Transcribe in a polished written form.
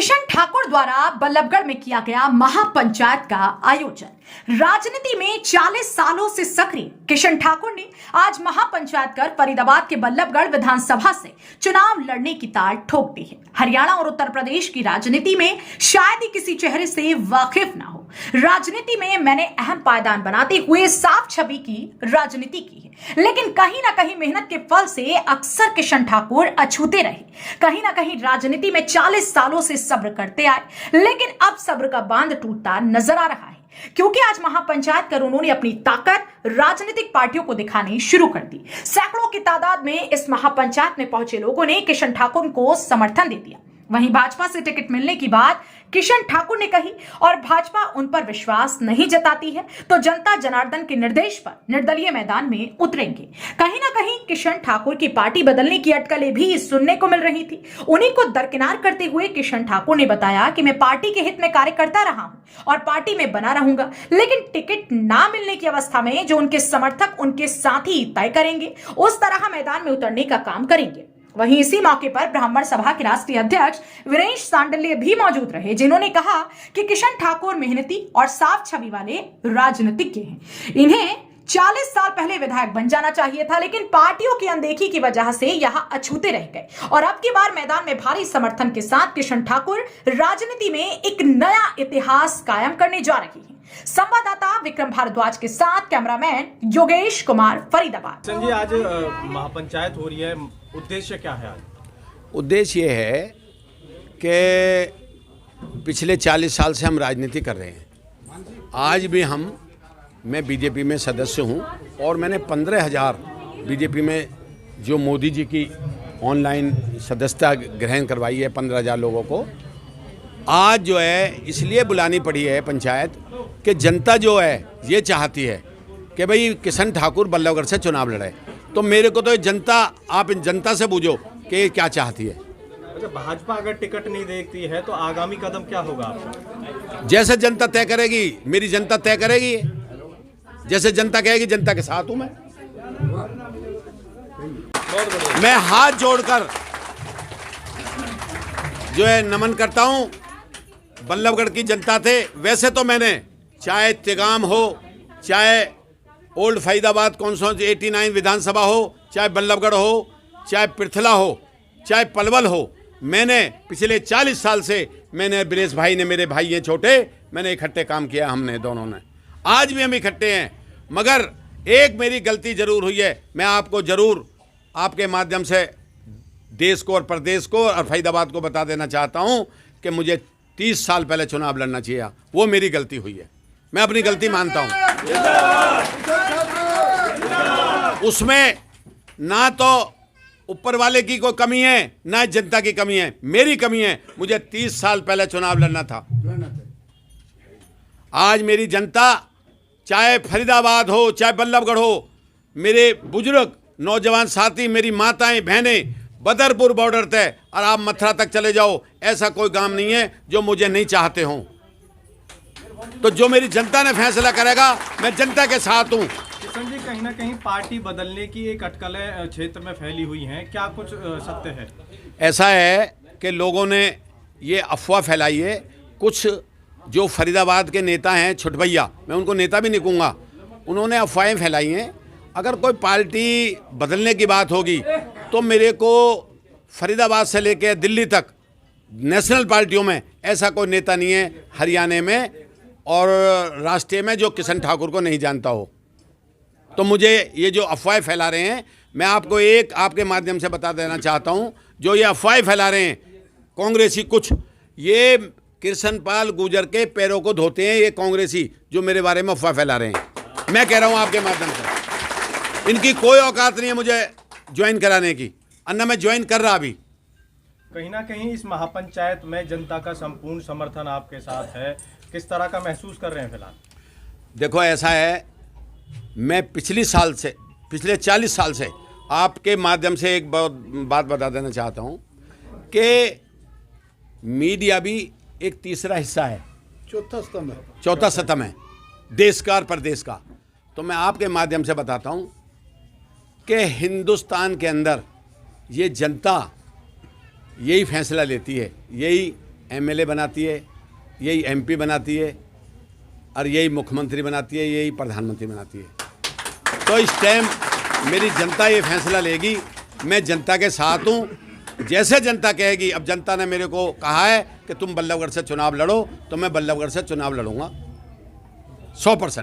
किशन ठाकुर द्वारा बल्लभगढ़ में किया गया महापंचायत का आयोजन। राजनीति में 40 सालों से सक्रिय किशन ठाकुर ने आज महापंचायत कर फरीदाबाद के बल्लभगढ़ विधानसभा से चुनाव लड़ने की ताल ठोक दी है। हरियाणा और उत्तर प्रदेश की राजनीति में शायद ही किसी चेहरे से वाकिफ ना हो। राजनीति में मैंने अहम पायदान बनाते हुए साफ छवि की राजनीति की है, लेकिन कहीं ना कहीं मेहनत के फल से अक्सर किशन ठाकुर अछूते रहे। कहीं ना कहीं राजनीति में 40 सालों से सब्र करते आए, लेकिन अब सब्र का बांध टूटता नजर आ रहा है, क्योंकि आज महापंचायत कर उन्होंने अपनी ताकत राजनीतिक पार्टियों को दिखानी शुरू कर दी। सैकड़ों की तादाद में इस महापंचायत में पहुंचे लोगों ने किशन ठाकुर को समर्थन दे दिया। वहीं भाजपा से टिकट मिलने की बात किशन ठाकुर ने कही और भाजपा उन पर विश्वास नहीं जताती है तो जनता जनार्दन के निर्देश पर निर्दलीय मैदान में उतरेंगे। कहीं ना कहीं किशन ठाकुर की पार्टी बदलने की अटकलें भी सुनने को मिल रही थी। उन्हीं को दरकिनार करते हुए किशन ठाकुर ने बताया कि मैं पार्टी के हित में कार्य करता रहा हूं और पार्टी में बना रहूंगा, लेकिन टिकट ना मिलने की अवस्था में जो उनके समर्थक उनके साथी तय करेंगे उस तरह मैदान में उतरने का काम करेंगे। वहीं इसी मौके पर ब्राह्मण सभा के राष्ट्रीय अध्यक्ष वीरेश सांडल्य भी मौजूद रहे, जिन्होंने कहा कि किशन ठाकुर मेहनती और साफ छवि वाले राजनीतिज्ञ हैं। इन्हें 40 साल पहले विधायक बन जाना चाहिए था, लेकिन पार्टियों की अनदेखी की वजह से यहां अछूते रह गए और अब की बार मैदान में भारी समर्थन के साथ किशन ठाकुर राजनीति में एक नया इतिहास कायम करने जा रही है। संवाददाता विक्रम भारद्वाज के साथ कैमरामैन योगेश कुमार, फरीदाबाद। संजय, आज महापंचायत हो रही है, उद्देश्य क्या है आज? उद्देश्य ये है कि पिछले 40 साल से हम राजनीति कर रहे हैं। आज भी मैं बीजेपी में सदस्य हूं और मैंने 15,000 बीजेपी में जो मोदी जी की ऑनलाइन सदस्यता ग्रहण करवाई है 15,000 लोगों को, आज जो है इसलिए बुलानी पड़ी है पंचायत कि जनता जो है ये चाहती है कि भाई किशन ठाकुर बल्लभगढ़ से चुनाव लड़े। तो मेरे को तो जनता, आप इन जनता से पूछो कि क्या चाहती है। अच्छा, भाजपा अगर टिकट नहीं देती है तो आगामी कदम क्या होगा आपका? जैसे जनता तय करेगी, मेरी जनता तय करेगी। जैसे जनता कहेगी, जनता के साथ हूं मैं हाथ जोड़कर जो है नमन करता हूं बल्लभगढ़ की जनता थे। वैसे तो मैंने चाहे तिगाम हो, चाहे ओल्ड फरीदाबाद कॉन्स्टिट्यूंसी 89 विधानसभा हो, चाहे बल्लभगढ़ हो, चाहे पृथला हो, चाहे पलवल हो, मैंने पिछले 40 साल से मैंने वीरेश भाई ने, मेरे भाई हैं छोटे, मैंने इकट्ठे काम किया हमने दोनों ने। आज भी हम इकट्ठे हैं, मगर एक मेरी गलती जरूर हुई है। मैं आपको जरूर आपके माध्यम से देश को और प्रदेश को और फरीदाबाद को बता देना चाहता हूं कि मुझे 30 साल पहले चुनाव लड़ना चाहिए। वो मेरी गलती हुई है, मैं अपनी गलती मानता हूं। उसमें ना तो ऊपर वाले की कोई कमी है, ना जनता की कमी है, मेरी कमी है। मुझे 30 साल पहले चुनाव लड़ना था। आज मेरी जनता, चाहे फरीदाबाद हो, चाहे बल्लभगढ़ हो, मेरे बुजुर्ग नौजवान साथी, मेरी माताएं बहनें, बदरपुर बॉर्डर तक और आप मथुरा तक चले जाओ, ऐसा कोई गांव नहीं है जो मुझे नहीं चाहते हों। तो जो मेरी जनता ने फैसला करेगा, मैं जनता के साथ हूं। संजय, कहीं ना कहीं पार्टी बदलने की एक अटकलें क्षेत्र में फैली हुई हैं, क्या कुछ सत्य है? ऐसा है कि लोगों ने ये अफवाह फैलाई है। कुछ जो फरीदाबाद के नेता हैं, छुटभैया, मैं उनको नेता भी नहीं कहूँगा, उन्होंने अफवाहें फैलाई हैं। अगर कोई पार्टी बदलने की बात होगी तो मेरे को फरीदाबाद से लेकर दिल्ली तक नेशनल पार्टियों में ऐसा कोई नेता नहीं है हरियाणा में और राष्ट्रीय में जो किशन ठाकुर को नहीं जानता हो। तो मुझे ये जो अफवाहें फैला रहे हैं, मैं आपको एक आपके माध्यम से बता देना चाहता हूं, जो ये अफवाहें फैला रहे हैं कांग्रेसी, कुछ ये कृष्णपाल गुर्जर के पैरों को धोते हैं, ये कांग्रेसी जो मेरे बारे में अफवाह फैला रहे हैं। मैं कह रहा हूं आपके माध्यम से, इनकी कोई औकात नहीं है मुझे ज्वाइन कराने की, अन्ना मैं ज्वाइन कर रहा अभी। कहीं ना कहीं इस महापंचायत में जनता का संपूर्ण समर्थन आपके साथ है, किस तरह का महसूस कर रहे हैं फिलहाल? देखो, ऐसा है, मैं पिछले 40 साल से आपके माध्यम से एक बात बता देना चाहता हूं कि मीडिया भी एक तीसरा हिस्सा है, चौथा स्तंभ है देश का और प्रदेश का। तो मैं आपके माध्यम से बताता हूं कि हिंदुस्तान के अंदर ये जनता यही फैसला लेती है, यही एमएलए बनाती है, यही एमपी बनाती है और यही मुख्यमंत्री बनाती है, यही प्रधानमंत्री बनाती है। तो इस टाइम मेरी जनता ये फैसला लेगी। मैं जनता के साथ हूँ। जैसे जनता कहेगी, अब जनता ने मेरे को कहा है कि तुम बल्लभगढ़ से चुनाव लड़ो, तो मैं बल्लभगढ़ से चुनाव लड़ूंगा 100%।